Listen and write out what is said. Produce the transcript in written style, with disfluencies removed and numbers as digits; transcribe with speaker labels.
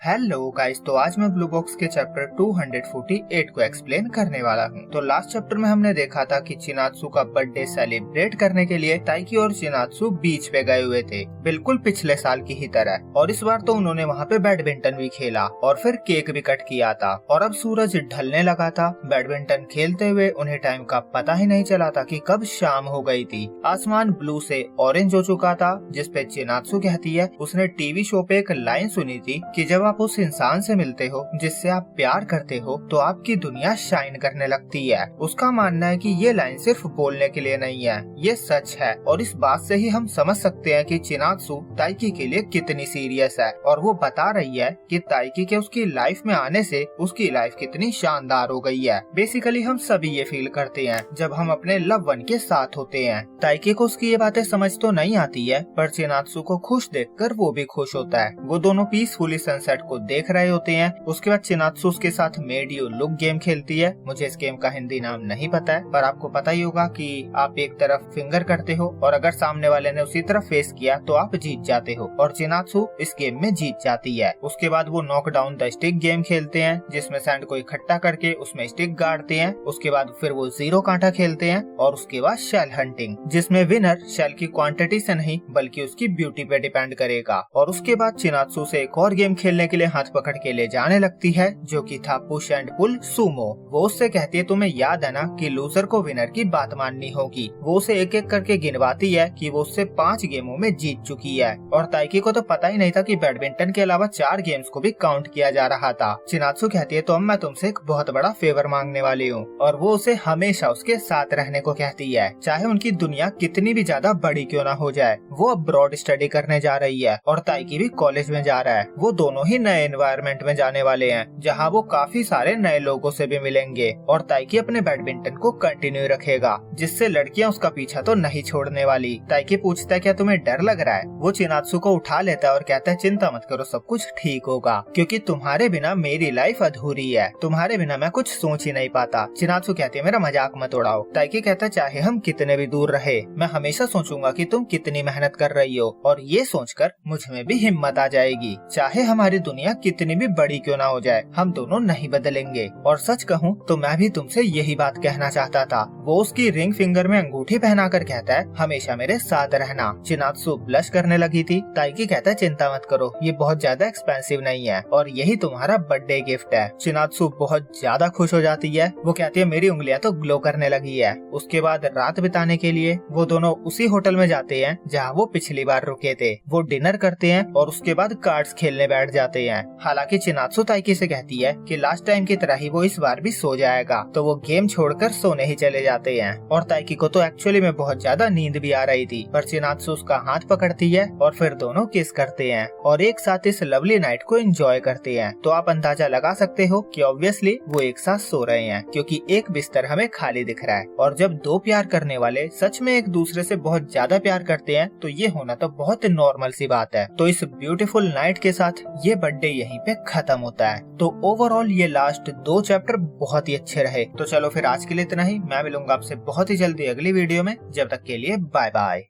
Speaker 1: Hello guys, तो आज मैं ब्लू बॉक्स के चैप्टर 248 को एक्सप्लेन करने वाला हूँ। तो लास्ट चैप्टर में हमने देखा था कि चिनात्सु का बर्थडे सेलिब्रेट करने के लिए ताइकी और चिनात्सु बीच पे गए हुए थे, बिल्कुल पिछले साल की ही तरह। और इस बार तो उन्होंने वहाँ पे बैडमिंटन भी खेला और फिर केक भी कट किया था। और अब सूरज ढलने लगा था। बैडमिंटन खेलते हुए उन्हें टाइम का पता ही नहीं चला था कि कब शाम हो गई थी। आसमान ब्लू से ऑरेंज हो चुका था, जिसपे चिनात्सु कहती है उसने टीवी शो पे एक लाइन सुनी थी कि जब आप उस इंसान से मिलते हो जिससे आप प्यार करते हो तो आपकी दुनिया शाइन करने लगती है। उसका मानना है कि ये लाइन सिर्फ बोलने के लिए नहीं है, ये सच है। और इस बात से ही हम समझ सकते हैं कि चिनात्सु ताइकी के लिए कितनी सीरियस है। और वो बता रही है कि ताइकी के उसकी लाइफ में आने से उसकी लाइफ कितनी शानदार हो गई है। बेसिकली हम सभी ये फील करते हैं जब हम अपने लव वन के साथ होते हैं। ताइकी को उसकी ये बातें समझ तो नहीं आती है, पर चिनात्सु को खुश देखकर वो भी खुश होता है। वो दोनों पीसफुली सनसेट को देख रहे होते हैं। उसके बाद चिनात्सु उसके साथ मेड यू लुक गेम खेलती है। मुझे इस गेम का हिंदी नाम नहीं पता है, पर आपको पता ही होगा कि आप एक तरफ फिंगर करते हो और अगर सामने वाले ने उसी तरफ फेस किया तो आप जीत जाते हो, और चिनात्सु इस गेम में जीत जाती है। उसके बाद वो knock down the stick game खेलते हैं, जिसमें सैंड को इकट्ठा करके उसमें स्टिक गाड़ते हैं। उसके बाद फिर वो जीरो कांटा खेलते हैं, और उसके बाद शेल हंटिंग, जिसमें विनर शेल की क्वांटिटी से नहीं बल्कि उसकी ब्यूटी पे डिपेंड करेगा। और उसके बाद चिनात्सु से एक और गेम खेलने के लिए हाथ पकड़ के ले जाने लगती है, जो कि था पुश एंड पुल सुमो। वो उससे कहती है तुम्हें याद है ना कि लूजर को विनर की बात माननी होगी। वो उसे एक एक करके गिनवाती है कि वो उससे 5 गेमों में जीत चुकी है। और ताइकी को तो पता ही नहीं था कि बैडमिंटन के अलावा 4 गेम्स को भी काउंट किया जा रहा था। चिनात्सु कहती है तो अब मैं तुमसे एक बहुत बड़ा फेवर मांगने वाली हूँ, और वो उसे हमेशा उसके साथ रहने को कहती है, चाहे उनकी दुनिया कितनी भी ज्यादा बड़ी क्यों ना हो जाए। वो अब्रॉड स्टडी करने जा रही है और ताइकी भी कॉलेज में जा रहा है। वो दोनों ही नए एनवायरनमेंट में जाने वाले हैं, जहाँ वो काफी सारे नए लोगों से भी मिलेंगे। और ताइकी अपने बैडमिंटन को कंटिन्यू रखेगा, जिससे लड़कियां उसका पीछा तो नहीं छोड़ने वाली। ताइकी पूछता है क्या तुम्हें डर लग रहा है। वो चिनात्सु को उठा लेता है और कहता है चिंता मत करो, सब कुछ ठीक होगा, क्योंकि तुम्हारे बिना मेरी लाइफ अधूरी है। तुम्हारे बिना मैं कुछ सोच ही नहीं पाता। चिनात्सु कहती है मेरा मजाक मत उड़ाओ। ताइकी कहता है चाहे हम कितने भी दूर रहे, मैं हमेशा सोचूंगा कि तुम कितनी मेहनत कर रही हो, और ये सोचकर मुझ में भी हिम्मत आ जाएगी। चाहे हमारी दुनिया कितनी भी बड़ी क्यों ना हो जाए, हम दोनों नहीं बदलेंगे। और सच कहूँ तो मैं भी तुमसे यही बात कहना चाहता था। वो उसकी रिंग फिंगर में अंगूठी पहनाकर कहता है हमेशा मेरे साथ रहना। चिनात्सु ब्लश करने लगी थी। ताइकी कहता है चिंता मत करो, ये बहुत ज्यादा एक्सपेंसिव नहीं है और यही तुम्हारा बर्थडे गिफ्ट है। चिनात्सु बहुत ज्यादा खुश हो जाती है। वो कहती है मेरी उंगलियां तो ग्लो करने लगी है। उसके बाद रात बिताने के लिए वो दोनों उसी होटल में जाते हैं जहाँ वो पिछली बार रुके थे। वो डिनर करते हैं और उसके बाद कार्ड्स खेलने बैठ जाते हैं। हालांकि चिनात्सु ताइकी से कहती है कि लास्ट टाइम की तरह ही वो इस बार भी सो जाएगा, तो वो गेम छोड़कर सोने ही चले जाते हैं। और ताइकी को तो एक्चुअली में बहुत ज्यादा नींद भी आ रही थी, पर चिनात्सु उसका हाथ पकड़ती है और फिर दोनों किस करते हैं और एक साथ इस लवली नाइट को एंजॉय करते हैं। तो आप अंदाजा लगा सकते हो कि ऑब्वियसली वो एक साथ सो रहे हैं, क्योंकि एक बिस्तर हमें खाली दिख रहा है। और जब दो प्यार करने वाले सच में एक दूसरे से बहुत ज्यादा प्यार करते हैं तो ये होना तो बहुत नॉर्मल सी बात है। तो इस ब्यूटीफुल नाइट के साथ ये बर्थडे यहीं पे खत्म होता है। तो ओवरऑल ये लास्ट 2 चैप्टर बहुत ही अच्छे रहे। तो चलो फिर आज के लिए इतना ही। मैं मिलूंगा आपसे बहुत ही जल्दी अगली वीडियो में। जब तक के लिए बाय बाय।